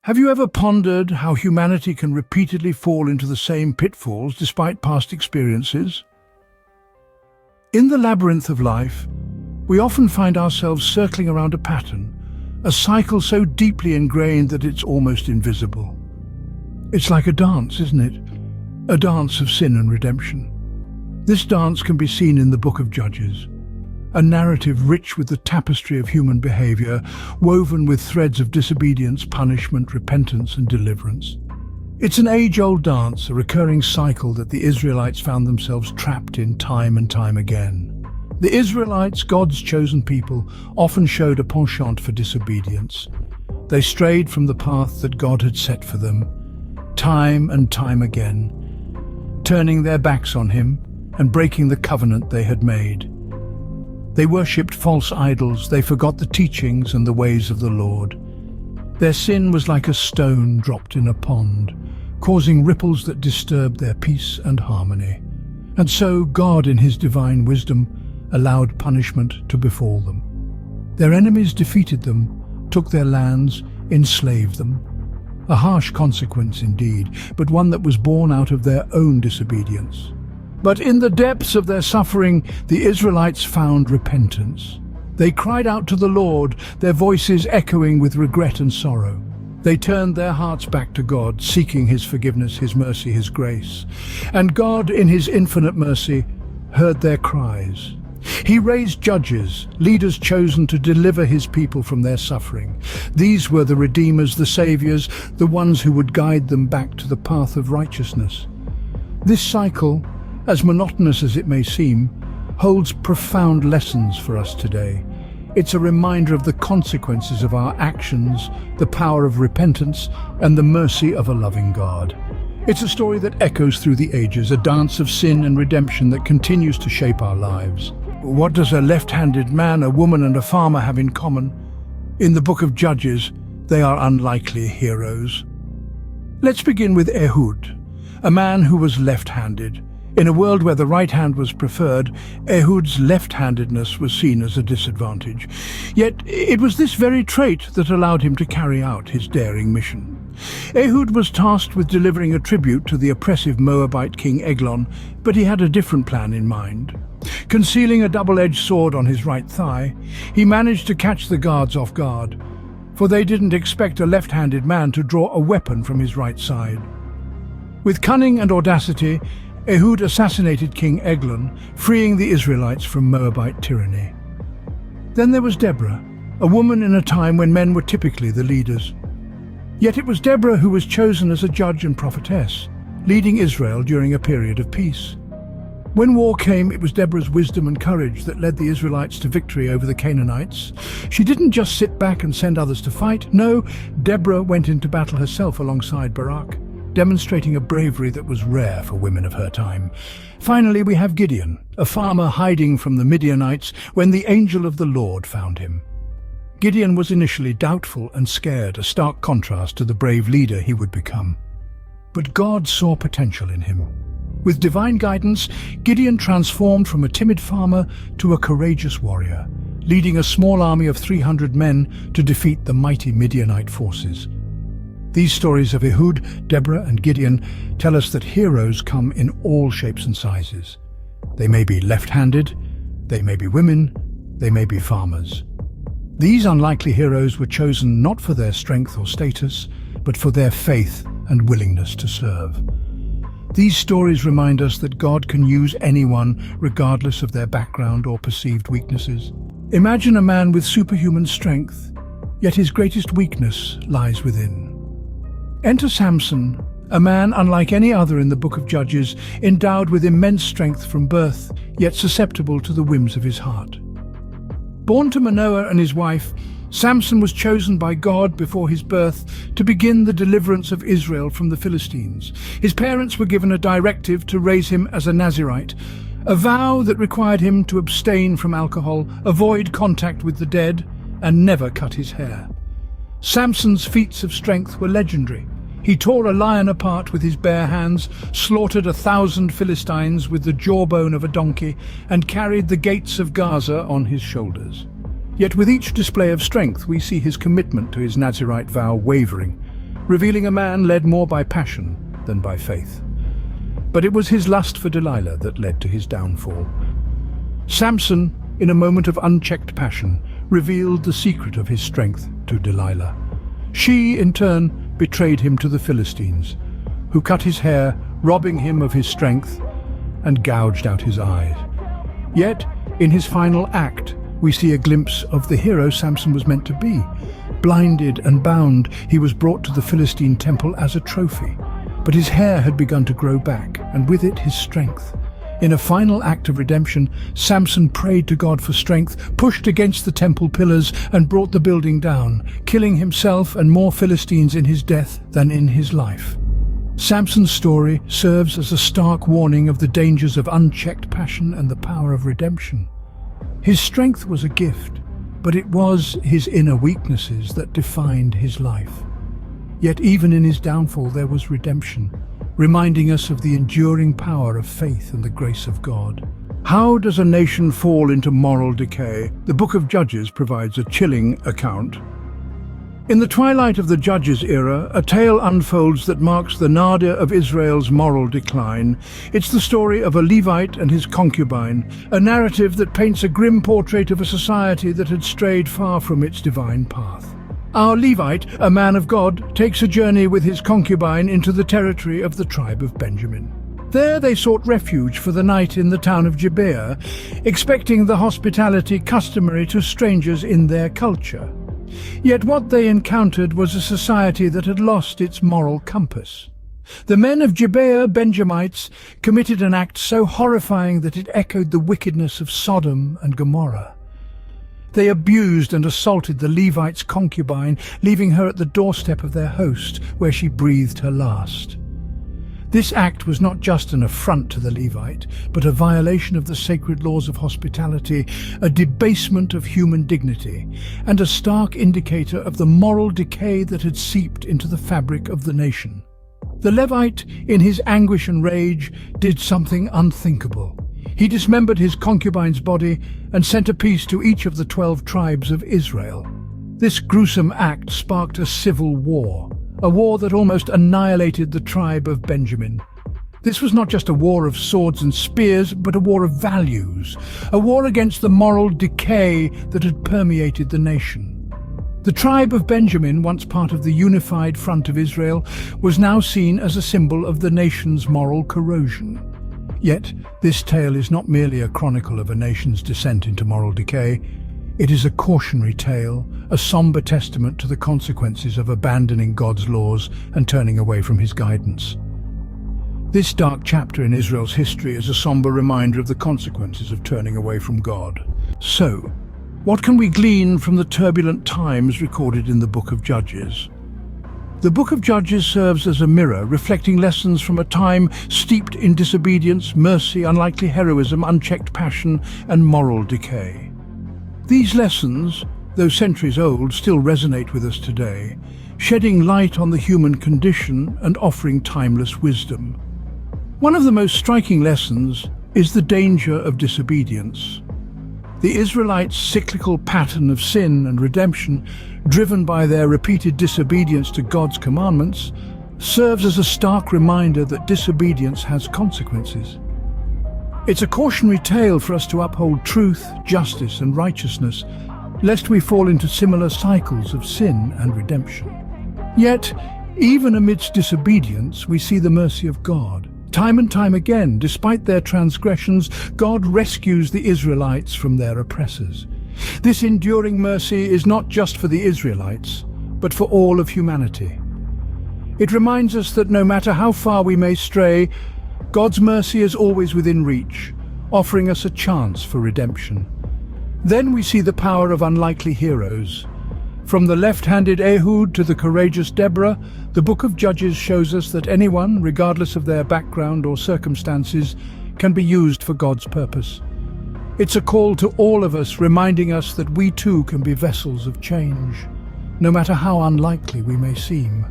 Have you ever pondered how humanity can repeatedly fall into the same pitfalls despite past experiences? In the labyrinth of life, we often find ourselves circling around a pattern, a cycle so deeply ingrained that it's almost invisible. It's like a dance, isn't it? A dance of sin and redemption. This dance can be seen in the Book of Judges, a narrative rich with the tapestry of human behavior, woven with threads of disobedience, punishment, repentance, and deliverance. It's an age-old dance, a recurring cycle that the Israelites found themselves trapped in time and time again. The Israelites, God's chosen people, often showed a penchant for disobedience. They strayed from the path that God had set for them, time and time again, turning their backs on Him and breaking the covenant they had made. They worshipped false idols, they forgot the teachings and the ways of the Lord. Their sin was like a stone dropped in a pond, causing ripples that disturbed their peace and harmony. And so God, in His divine wisdom, allowed punishment to befall them. Their enemies defeated them, took their lands, enslaved them. A harsh consequence indeed, but one that was born out of their own disobedience. But in the depths of their suffering, the Israelites found repentance. They cried out to the Lord, their voices echoing with regret and sorrow. They turned their hearts back to God, seeking His forgiveness, His mercy, His grace. And God, in His infinite mercy, heard their cries. He raised judges, leaders chosen to deliver His people from their suffering. These were the redeemers, the saviors, the ones who would guide them back to the path of righteousness. This cycle, as monotonous as it may seem, holds profound lessons for us today. It's a reminder of the consequences of our actions, the power of repentance, and the mercy of a loving God. It's a story that echoes through the ages, a dance of sin and redemption that continues to shape our lives. What does a left-handed man, a woman, and a farmer have in common? In the Book of Judges, they are unlikely heroes. Let's begin with Ehud, a man who was left-handed. In a world where the right hand was preferred, Ehud's left-handedness was seen as a disadvantage. Yet it was this very trait that allowed him to carry out his daring mission. Ehud was tasked with delivering a tribute to the oppressive Moabite king Eglon, but he had a different plan in mind. Concealing a double-edged sword on his right thigh, he managed to catch the guards off guard, for they didn't expect a left-handed man to draw a weapon from his right side. With cunning and audacity, Ehud assassinated King Eglon, freeing the Israelites from Moabite tyranny. Then there was Deborah, a woman in a time when men were typically the leaders. Yet it was Deborah who was chosen as a judge and prophetess, leading Israel during a period of peace. When war came, it was Deborah's wisdom and courage that led the Israelites to victory over the Canaanites. She didn't just sit back and send others to fight. No, Deborah went into battle herself alongside Barak, demonstrating a bravery that was rare for women of her time. Finally, we have Gideon, a farmer hiding from the Midianites when the angel of the Lord found him. Gideon was initially doubtful and scared, a stark contrast to the brave leader he would become. But God saw potential in him. With divine guidance, Gideon transformed from a timid farmer to a courageous warrior, leading a small army of 300 men to defeat the mighty Midianite forces. These stories of Ehud, Deborah, and Gideon tell us that heroes come in all shapes and sizes. They may be left-handed, they may be women, they may be farmers. These unlikely heroes were chosen not for their strength or status, but for their faith and willingness to serve. These stories remind us that God can use anyone regardless of their background or perceived weaknesses. Imagine a man with superhuman strength, yet his greatest weakness lies within. Enter Samson, a man unlike any other in the Book of Judges, endowed with immense strength from birth, yet susceptible to the whims of his heart. Born to Manoah and his wife, Samson was chosen by God before his birth to begin the deliverance of Israel from the Philistines. His parents were given a directive to raise him as a Nazirite, a vow that required him to abstain from alcohol, avoid contact with the dead, and never cut his hair. Samson's feats of strength were legendary. He tore a lion apart with his bare hands, slaughtered 1,000 Philistines with the jawbone of a donkey, and carried the gates of Gaza on his shoulders. Yet with each display of strength we see his commitment to his Nazirite vow wavering. revealing a man led more by passion than by faith. But it was his lust for Delilah that led to his downfall. Samson, in a moment of unchecked passion, revealed the secret of his strength to Delilah. She, in turn, betrayed him to the Philistines, who cut his hair, robbing him of his strength, and gouged out his eyes. Yet, in his final act, we see a glimpse of the hero Samson was meant to be. Blinded and bound, he was brought to the Philistine temple as a trophy. But his hair had begun to grow back, and with it his strength. In a final act of redemption, Samson prayed to God for strength, pushed against the temple pillars, and brought the building down, killing himself and more Philistines in his death than in his life. Samson's story serves as a stark warning of the dangers of unchecked passion and the power of redemption. His strength was a gift, but it was his inner weaknesses that defined his life. Yet even in his downfall there was redemption, reminding us of the enduring power of faith and the grace of God. How does a nation fall into moral decay? The Book of Judges provides a chilling account. In the twilight of the Judges era, a tale unfolds that marks the nadir of Israel's moral decline. It's the story of a Levite and his concubine, a narrative that paints a grim portrait of a society that had strayed far from its divine path. Our Levite, a man of God, takes a journey with his concubine into the territory of the tribe of Benjamin. There they sought refuge for the night in the town of Gibeah, expecting the hospitality customary to strangers in their culture. Yet what they encountered was a society that had lost its moral compass. The men of Gibeah, Benjamites, committed an act so horrifying that it echoed the wickedness of Sodom and Gomorrah. They abused and assaulted the Levite's concubine, leaving her at the doorstep of their host, where she breathed her last. This act was not just an affront to the Levite, but a violation of the sacred laws of hospitality, a debasement of human dignity, and a stark indicator of the moral decay that had seeped into the fabric of the nation. The Levite, in his anguish and rage, did something unthinkable. He dismembered his concubine's body and sent a piece to each of the 12 tribes of Israel. This gruesome act sparked a civil war, a war that almost annihilated the tribe of Benjamin. This was not just a war of swords and spears, but a war of values, a war against the moral decay that had permeated the nation. The tribe of Benjamin, once part of the unified front of Israel, was now seen as a symbol of the nation's moral corrosion. Yet, this tale is not merely a chronicle of a nation's descent into moral decay. It is a cautionary tale, a somber testament to the consequences of abandoning God's laws and turning away from his guidance. This dark chapter in Israel's history is a somber reminder of the consequences of turning away from God. So, what can we glean from the turbulent times recorded in the Book of Judges? The Book of Judges serves as a mirror, reflecting lessons from a time steeped in disobedience, mercy, unlikely heroism, unchecked passion, and moral decay. These lessons, though centuries old, still resonate with us today, shedding light on the human condition and offering timeless wisdom. One of the most striking lessons is the danger of disobedience. The Israelites' cyclical pattern of sin and redemption, driven by their repeated disobedience to God's commandments, serves as a stark reminder that disobedience has consequences. It's a cautionary tale for us to uphold truth, justice, and righteousness, lest we fall into similar cycles of sin and redemption. Yet, even amidst disobedience, we see the mercy of God. Time and time again, despite their transgressions, God rescues the Israelites from their oppressors. This enduring mercy is not just for the Israelites, but for all of humanity. It reminds us that no matter how far we may stray, God's mercy is always within reach, offering us a chance for redemption. Then we see the power of unlikely heroes. From the left-handed Ehud to the courageous Deborah, the Book of Judges shows us that anyone, regardless of their background or circumstances, can be used for God's purpose. It's a call to all of us, reminding us that we too can be vessels of change, no matter how unlikely we may seem.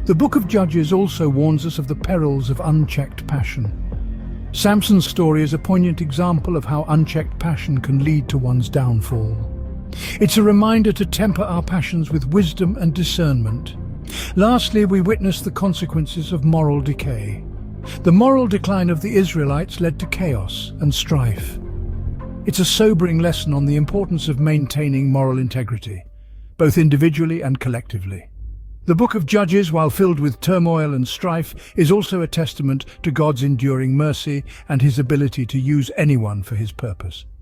The Book of Judges also warns us of the perils of unchecked passion. Samson's story is a poignant example of how unchecked passion can lead to one's downfall. It's a reminder to temper our passions with wisdom and discernment. Lastly, we witness the consequences of moral decay. The moral decline of the Israelites led to chaos and strife. It's a sobering lesson on the importance of maintaining moral integrity, both individually and collectively. The book of Judges, while filled with turmoil and strife, is also a testament to God's enduring mercy and his ability to use anyone for his purpose.